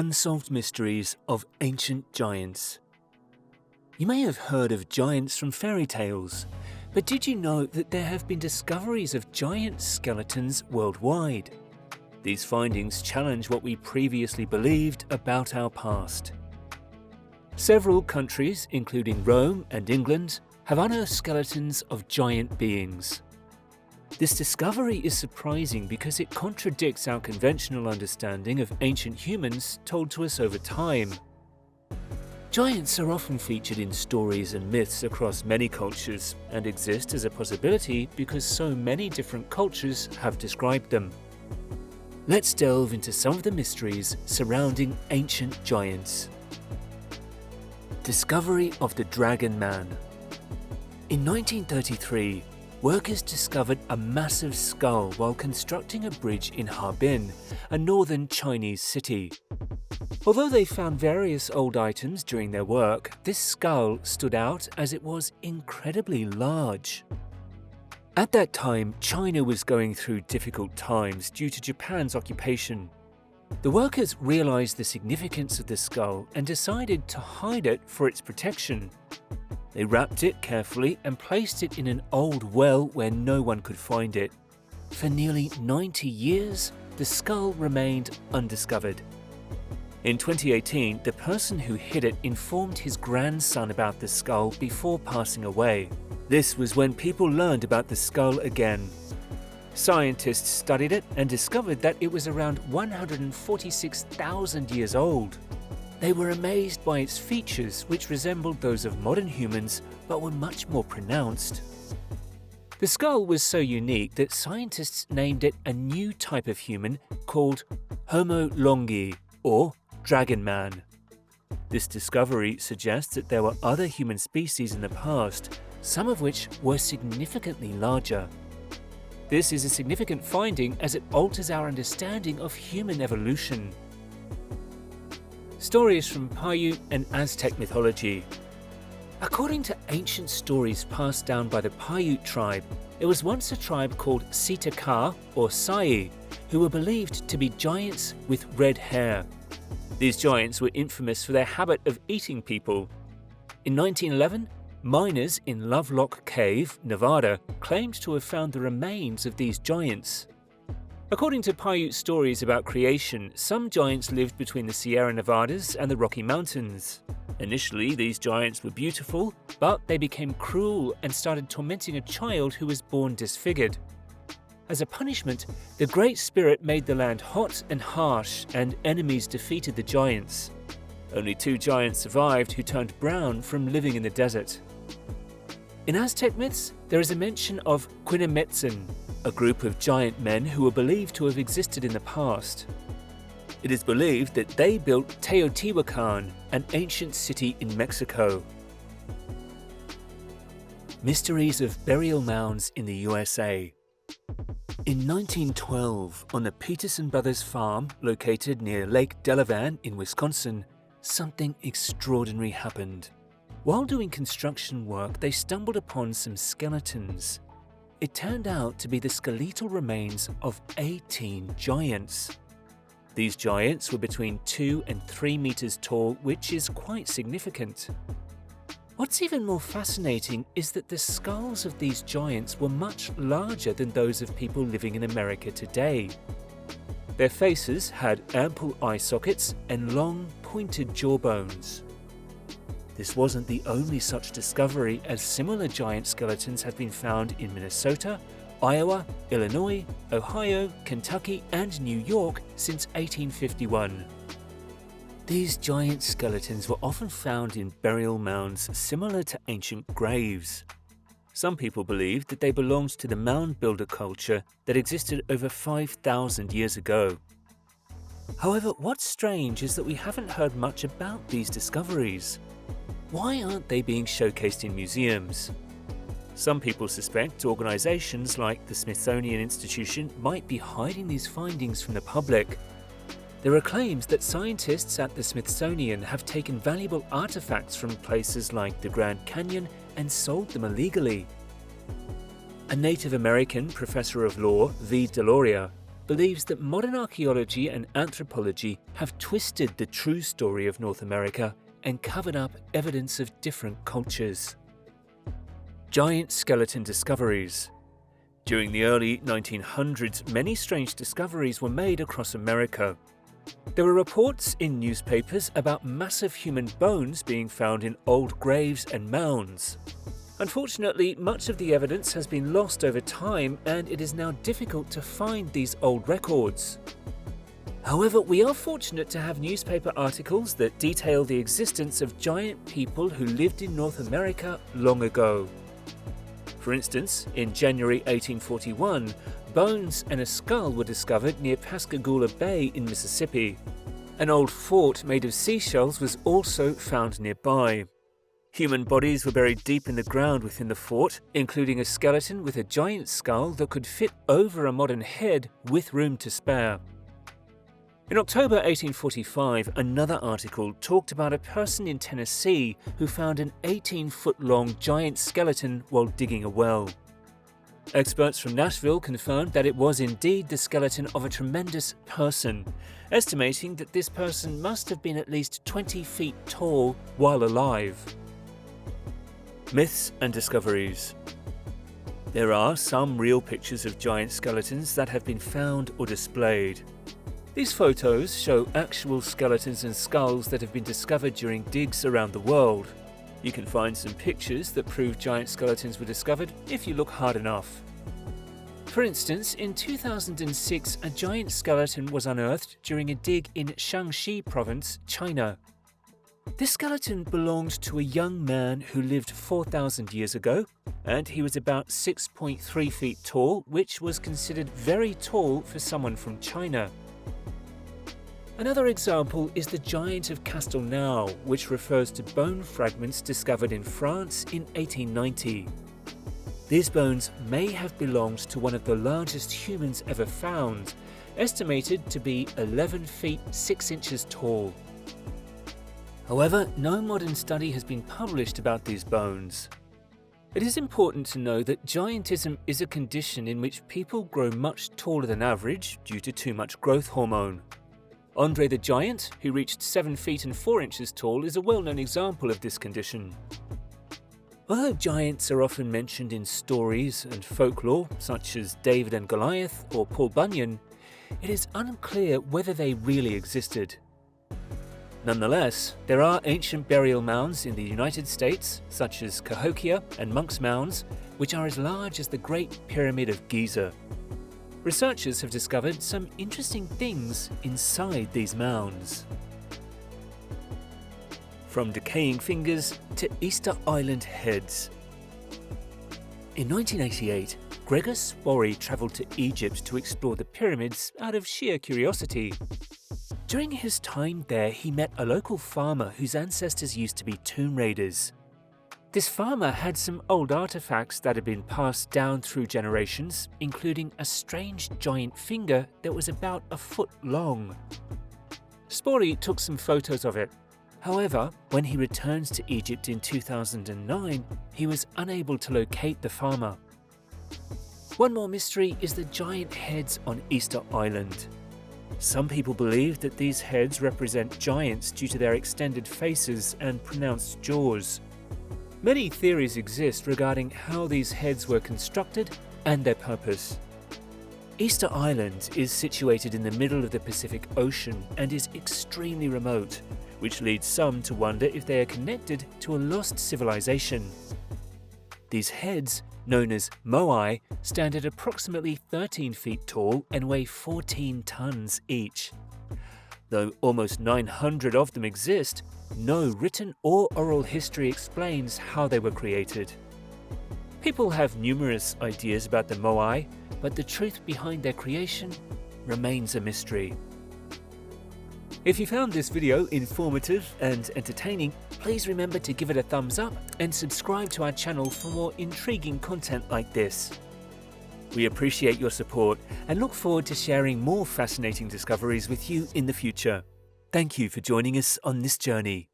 Unsolved Mysteries of Ancient Giants. You may have heard of giants from fairy tales, but did you know that there have been discoveries of giant skeletons worldwide? These findings challenge what we previously believed about our past. Several countries, including Rome and England, have unearthed skeletons of giant beings. This discovery is surprising because it contradicts our conventional understanding of ancient humans told to us over time. Giants are often featured in stories and myths across many cultures and exist as a possibility because so many different cultures have described them. Let's delve into some of the mysteries surrounding ancient giants. Discovery of the Dragon Man. In 1933, workers discovered a massive skull while constructing a bridge in Harbin, a northern Chinese city. Although they found various old items during their work, this skull stood out as it was incredibly large. At that time, China was going through difficult times due to Japan's occupation. The workers realized the significance of the skull and decided to hide it for its protection. They wrapped it carefully and placed it in an old well where no one could find it. For nearly 90 years, the skull remained undiscovered. In 2018, the person who hid it informed his grandson about the skull before passing away. This was when people learned about the skull again. Scientists studied it and discovered that it was around 146,000 years old. They were amazed by its features, which resembled those of modern humans but were much more pronounced. The skull was so unique that scientists named it a new type of human called Homo longi, or Dragon Man. This discovery suggests that there were other human species in the past, some of which were significantly larger. This is a significant finding as it alters our understanding of human evolution. Stories from Paiute and Aztec mythology. According to ancient stories passed down by the Paiute tribe, there was once a tribe called Sitaka or Sai, who were believed to be giants with red hair. These giants were infamous for their habit of eating people. In 1911, miners in Lovelock Cave, Nevada, claimed to have found the remains of these giants. According to Paiute stories about creation, some giants lived between the Sierra Nevadas and the Rocky Mountains. Initially, these giants were beautiful, but they became cruel and started tormenting a child who was born disfigured. As a punishment, the Great Spirit made the land hot and harsh, and enemies defeated the giants. Only 2 giants survived who turned brown from living in the desert. In Aztec myths, there is a mention of Quinametzin, a group of giant men who were believed to have existed in the past. It is believed that they built Teotihuacan, an ancient city in Mexico. Mysteries of burial mounds in the USA. In 1912, on the Peterson Brothers farm located near Lake Delavan in Wisconsin, something extraordinary happened. While doing construction work, they stumbled upon some skeletons. It turned out to be the skeletal remains of 18 giants. These giants were between 2 and 3 meters tall, which is quite significant. What's even more fascinating is that the skulls of these giants were much larger than those of people living in America today. Their faces had ample eye sockets and long, pointed jawbones. This wasn't the only such discovery, as similar giant skeletons have been found in Minnesota, Iowa, Illinois, Ohio, Kentucky, and New York since 1851. These giant skeletons were often found in burial mounds similar to ancient graves. Some people believed that they belonged to the mound builder culture that existed over 5,000 years ago. However, what's strange is that we haven't heard much about these discoveries. Why aren't they being showcased in museums? Some people suspect organizations like the Smithsonian Institution might be hiding these findings from the public. There are claims that scientists at the Smithsonian have taken valuable artifacts from places like the Grand Canyon and sold them illegally. A Native American professor of law, V. Deloria, believes that modern archaeology and anthropology have twisted the true story of North America and covered up evidence of different cultures. Giant skeleton discoveries. During the early 1900s, many strange discoveries were made across America. There were reports in newspapers about massive human bones being found in old graves and mounds. Unfortunately, much of the evidence has been lost over time, and it is now difficult to find these old records. However, we are fortunate to have newspaper articles that detail the existence of giant people who lived in North America long ago. For instance, in January 1841, bones and a skull were discovered near Pascagoula Bay in Mississippi. An old fort made of seashells was also found nearby. Human bodies were buried deep in the ground within the fort, including a skeleton with a giant skull that could fit over a modern head with room to spare. In October 1845, another article talked about a person in Tennessee who found an 18-foot-long giant skeleton while digging a well. Experts from Nashville confirmed that it was indeed the skeleton of a tremendous person, estimating that this person must have been at least 20 feet tall while alive. Myths and discoveries. There are some real pictures of giant skeletons that have been found or displayed. These photos show actual skeletons and skulls that have been discovered during digs around the world. You can find some pictures that prove giant skeletons were discovered if you look hard enough. For instance, in 2006, a giant skeleton was unearthed during a dig in Shaanxi Province, China. This skeleton belonged to a young man who lived 4,000 years ago, and he was about 6.3 feet tall, which was considered very tall for someone from China. Another example is the Giant of Castelnau, which refers to bone fragments discovered in France in 1890. These bones may have belonged to one of the largest humans ever found, estimated to be 11 feet 6 inches tall. However, no modern study has been published about these bones. It is important to know that giantism is a condition in which people grow much taller than average due to too much growth hormone. Andre the Giant, who reached 7 feet and 4 inches tall, is a well-known example of this condition. Although giants are often mentioned in stories and folklore, such as David and Goliath or Paul Bunyan, it is unclear whether they really existed. Nonetheless, there are ancient burial mounds in the United States, such as Cahokia and Monk's Mounds, which are as large as the Great Pyramid of Giza. Researchers have discovered some interesting things inside these mounds. From decaying fingers to Easter Island heads. In 1988, Gregor Spory travelled to Egypt to explore the pyramids out of sheer curiosity. During his time there, he met a local farmer whose ancestors used to be tomb raiders. This farmer had some old artifacts that had been passed down through generations, including a strange giant finger that was about a foot long. Spory took some photos of it. However, when he returned to Egypt in 2009, he was unable to locate the farmer. One more mystery is the giant heads on Easter Island. Some people believe that these heads represent giants due to their extended faces and pronounced jaws. Many theories exist regarding how these heads were constructed and their purpose. Easter Island is situated in the middle of the Pacific Ocean and is extremely remote, which leads some to wonder if they are connected to a lost civilization. These heads, known as moai, stand at approximately 13 feet tall and weigh 14 tons each. Though almost 900 of them exist, no written or oral history explains how they were created. People have numerous ideas about the moai, but the truth behind their creation remains a mystery. If you found this video informative and entertaining, please remember to give it a thumbs up and subscribe to our channel for more intriguing content like this. We appreciate your support and look forward to sharing more fascinating discoveries with you in the future. Thank you for joining us on this journey.